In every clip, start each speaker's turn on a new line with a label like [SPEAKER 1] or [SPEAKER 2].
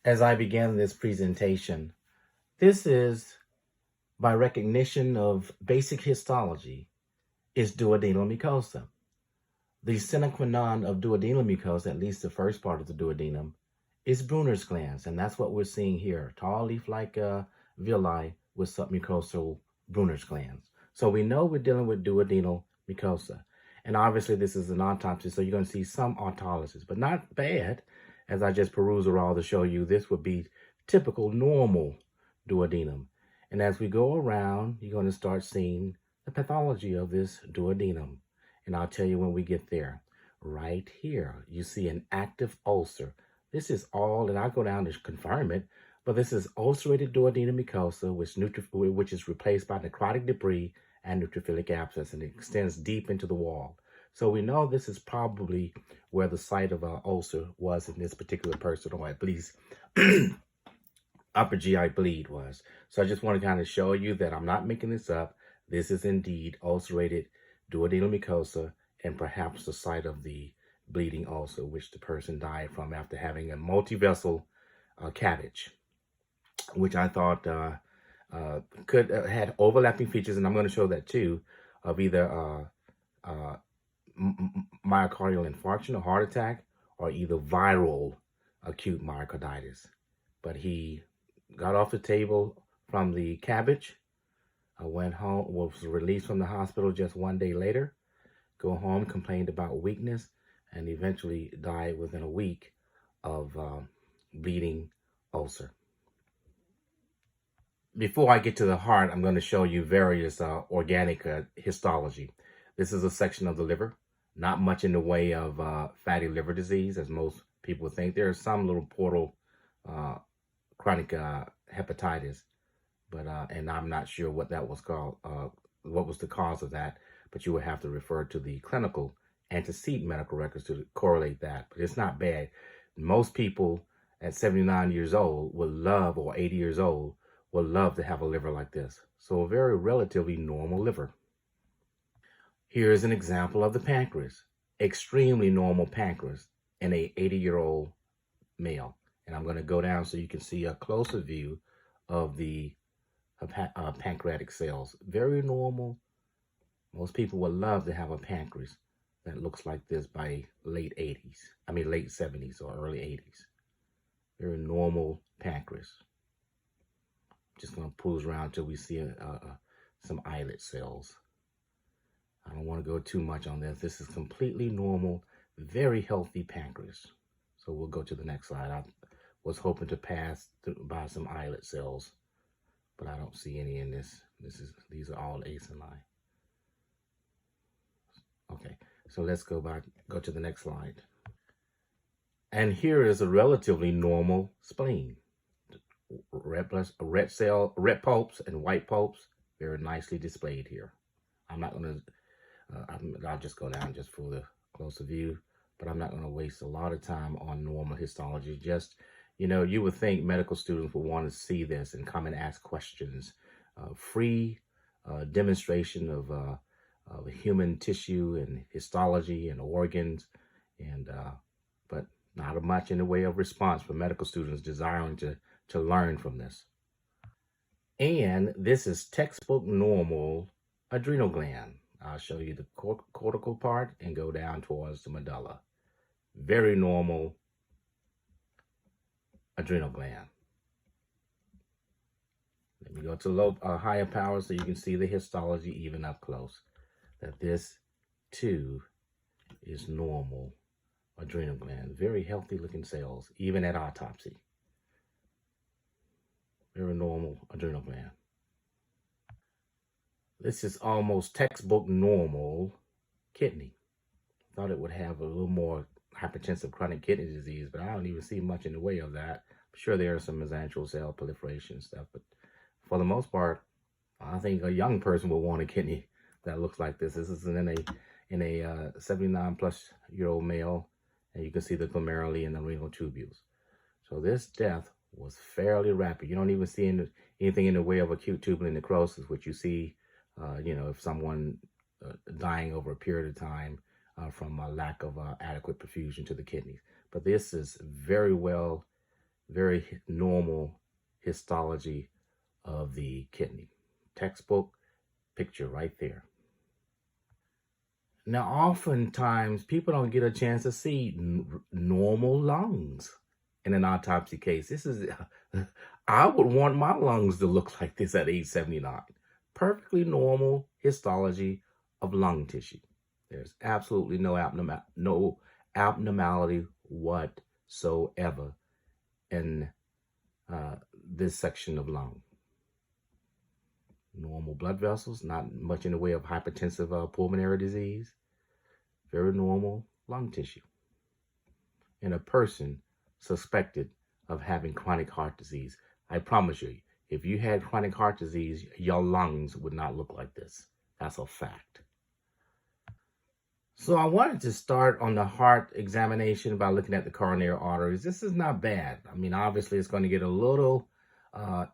[SPEAKER 1] As I began this presentation, this is, by recognition of basic histology, is duodenal mucosa. The sine qua non of duodenal mucosa, at least the first part of the duodenum, is Brunner's glands, and that's what we're seeing here, tall leaf-like villi with submucosal Brunner's glands. So we know we're dealing with duodenal mucosa. And obviously this is an autopsy, so you're going to see some autolysis, but not bad. As I just peruse around to show you, this would be typical normal duodenum. And as we go around, you're going to start seeing the pathology of this duodenum. And I'll tell you when we get there. Right here, you see an active ulcer. This is all, and I'll go down to confirm it, but this is ulcerated duodenal mucosa, which is replaced by necrotic debris and neutrophilic abscess, and it extends deep into the wall. So we know this is probably where the site of our ulcer was in this particular person, or at least upper GI bleed was. So I just want to kind of show you that I'm not making this up. This is indeed ulcerated duodenal mucosa and perhaps the site of the bleeding ulcer, which the person died from after having a multi-vessel cabbage, which I thought had overlapping features, and I'm going to show that too, of either myocardial infarction or heart attack, or either viral acute myocarditis. But he got off the table from the cabbage, went home, was released from the hospital just one day later, go home, complained about weakness, and eventually died within a week of bleeding ulcer. Before I get to the heart, I'm going to show you various organic histology. This is a section of the liver. Not much in the way of fatty liver disease, as most people think. There is some little portal chronic hepatitis, but and I'm not sure what that was called, what was the cause of that, but you would have to refer to the clinical antecedent medical records to correlate that. But it's not bad. Most people at 79 years old would love, or 80 years old, would love to have a liver like this. So a very relatively normal liver. Here is an example of the pancreas. Extremely normal pancreas in a 80-year-old male. And I'm going to go down so you can see a closer view of the pancreatic cells. Very normal. Most people would love to have a pancreas that looks like this by late 70s or early 80s. Very normal pancreas. Just going to peruse around until we see some islet cells. I don't want to go too much on this. This is completely normal, very healthy pancreas. So we'll go to the next slide. I was hoping to pass by some islet cells, but I don't see any in this. These are all acinine. Okay, so let's go to the next slide. And here is a relatively normal spleen. Red pulps and white pulps, very nicely displayed here. I'm not going to, I'll just go down just for the closer view, but I'm not going to waste a lot of time on normal histology. Just, you know, you would think medical students would want to see this and come and ask questions. Free demonstration of human tissue and histology and organs, and but not much in the way of response for medical students desiring to learn from this. And this is textbook normal adrenal gland. I'll show you the cortical part and go down towards the medulla. Very normal adrenal gland. Let me go to higher power so you can see the histology even up close. That this too is normal adrenal gland. Very healthy looking cells, even at autopsy. Very normal adrenal gland. This is almost textbook normal kidney. Thought it would have a little more hypertensive chronic kidney disease, but I don't even see much in the way of that. I'm sure there are some mesangial cell proliferation stuff, but for the most part, I think a young person will want a kidney that looks like this. This is in a 79-plus-year-old male, and you can see the glomeruli and the renal tubules. So this death was fairly rapid. You don't even see anything in the way of acute tubular necrosis, which you see, you know, if someone dying over a period of time from a lack of adequate perfusion to the kidneys. But this is very well very normal histology of the kidney. Textbook picture right there. Now, oftentimes people don't get a chance to see normal lungs in an autopsy case. This is, I would want my lungs to look like this at age 79. Perfectly normal histology of lung tissue. There's absolutely no abnormality whatsoever in this section of lung. Normal blood vessels, not much in the way of hypertensive pulmonary disease. Very normal lung tissue. In a person suspected of having chronic heart disease, I promise you, if you had chronic heart disease, your lungs would not look like this. That's a fact. So I wanted to start on the heart examination by looking at the coronary arteries. This is not bad. I mean, obviously it's going to get a little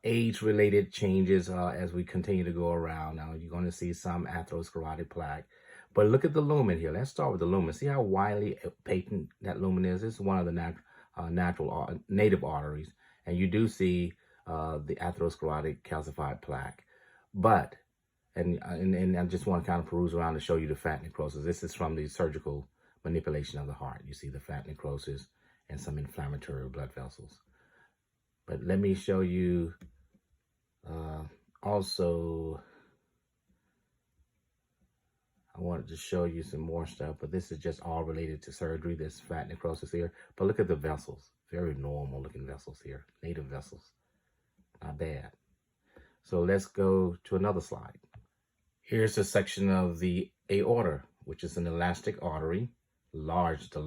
[SPEAKER 1] age-related changes as we continue to go around. Now, you're going to see some atherosclerotic plaque. But look at the lumen here. Let's start with the lumen. See how widely patent that lumen is? This is one of the native arteries. And you do see the atherosclerotic calcified plaque. But, and I just want to kind of peruse around to show you the fat necrosis. This is from the surgical manipulation of the heart. You see the fat necrosis and some inflammatory blood vessels. But let me show you also, I wanted to show you some more stuff, but this is just all related to surgery, this fat necrosis here. But look at the vessels, very normal looking vessels here, native vessels, not bad. So let's go to another slide. Here's a section of the aorta, which is an elastic artery, the largest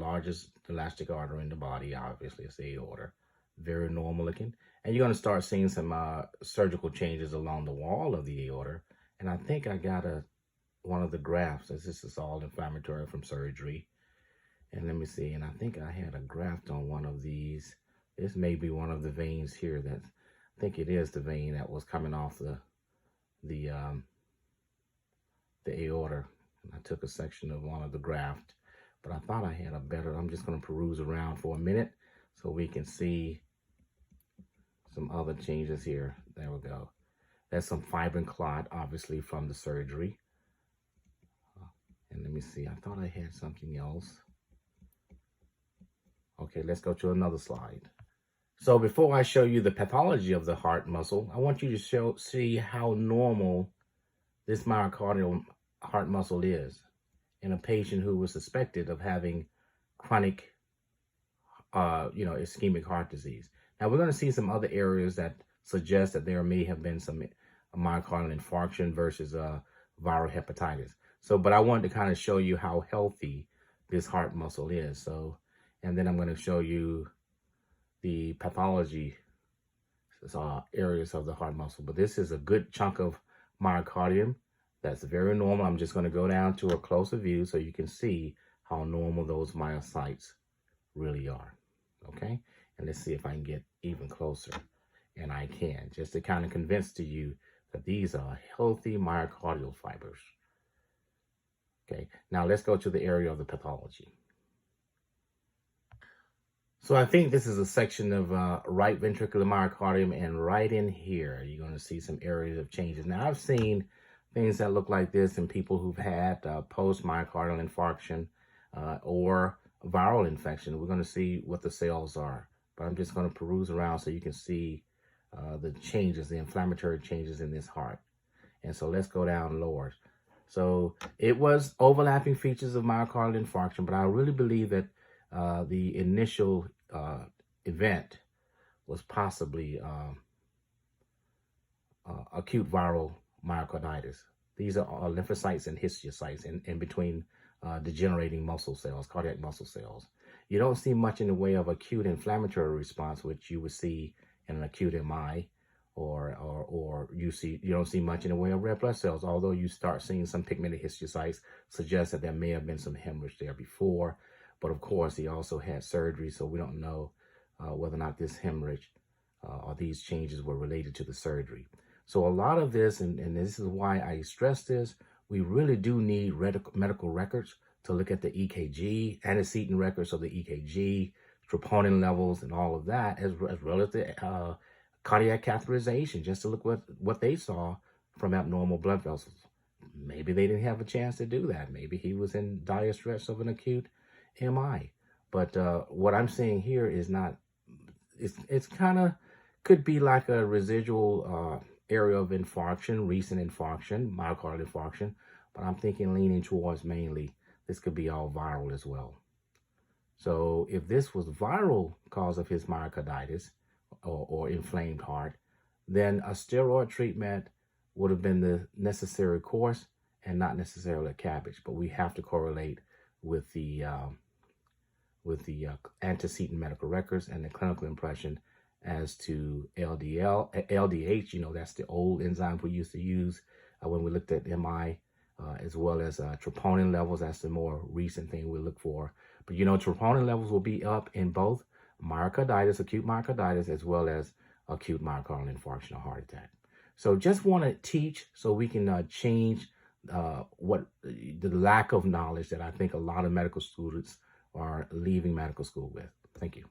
[SPEAKER 1] elastic artery in the body, obviously it's the aorta. Very normal looking. And you're going to start seeing some surgical changes along the wall of the aorta. And I think I got one of the grafts, as this is all inflammatory from surgery. And let me see, and I think I had a graft on one of these. This may be one of the veins here that, I think it is the vein that was coming off the aorta. And I took a section of one of the graft, but I thought I had a better, I'm just going to peruse around for a minute so we can see some other changes here. There we go. That's some fibrin clot, obviously from the surgery. And let me see, I thought I had something else. Okay, let's go to another slide. So before I show you the pathology of the heart muscle, I want you to see how normal this myocardial heart muscle is in a patient who was suspected of having chronic ischemic heart disease. Now, we're going to see some other areas that suggest that there may have been some myocardial infarction versus viral hepatitis. So, but I wanted to kind of show you how healthy this heart muscle is. So, and then I'm going to show you the pathology areas of the heart muscle. But this is a good chunk of myocardium that's very normal. I'm just going to go down to a closer view so you can see how normal those myocytes really are. Okay, and let's see if I can get even closer. And I can, just to kind of convince to you that these are healthy myocardial fibers. Okay, now let's go to the area of the pathology. So I think this is a section of right ventricular myocardium, and right in here, you're going to see some areas of changes. Now, I've seen things that look like this in people who've had post-myocardial infarction or viral infection. We're going to see what the cells are, but I'm just going to peruse around so you can see the changes, the inflammatory changes in this heart. And so let's go down lower. So it was overlapping features of myocardial infarction, but I really believe that the initial event was possibly acute viral myocarditis. These are lymphocytes and histiocytes in between degenerating muscle cells, cardiac muscle cells. You don't see much in the way of acute inflammatory response, which you would see in an acute MI, or you don't see much in the way of red blood cells, although you start seeing some pigmented histiocytes, suggests that there may have been some hemorrhage there before. But of course, he also had surgery, so we don't know whether or not this hemorrhage or these changes were related to the surgery. So a lot of this, and this is why I stress this, we really do need medical records to look at the EKG, antecedent records of the EKG, troponin levels and all of that, as well as the cardiac catheterization, just to look what they saw from abnormal blood vessels. Maybe they didn't have a chance to do that. Maybe he was in dire stress of an acute MI. But what I'm seeing here is not, it's kind of, could be like a residual area of infarction, recent infarction, myocardial infarction. But I'm thinking leaning towards mainly this could be all viral as well. So if this was viral cause of his myocarditis or inflamed heart, then a steroid treatment would have been the necessary course and not necessarily a cabbage. But we have to correlate with the antecedent medical records and the clinical impression as to LDH. You know, that's the old enzyme we used to use when we looked at MI, as well as troponin levels. That's the more recent thing we look for. But, you know, troponin levels will be up in both myocarditis, acute myocarditis, as well as acute myocardial infarction or heart attack. So just want to teach so we can change what the lack of knowledge that I think a lot of medical students are leaving medical school with. Thank you.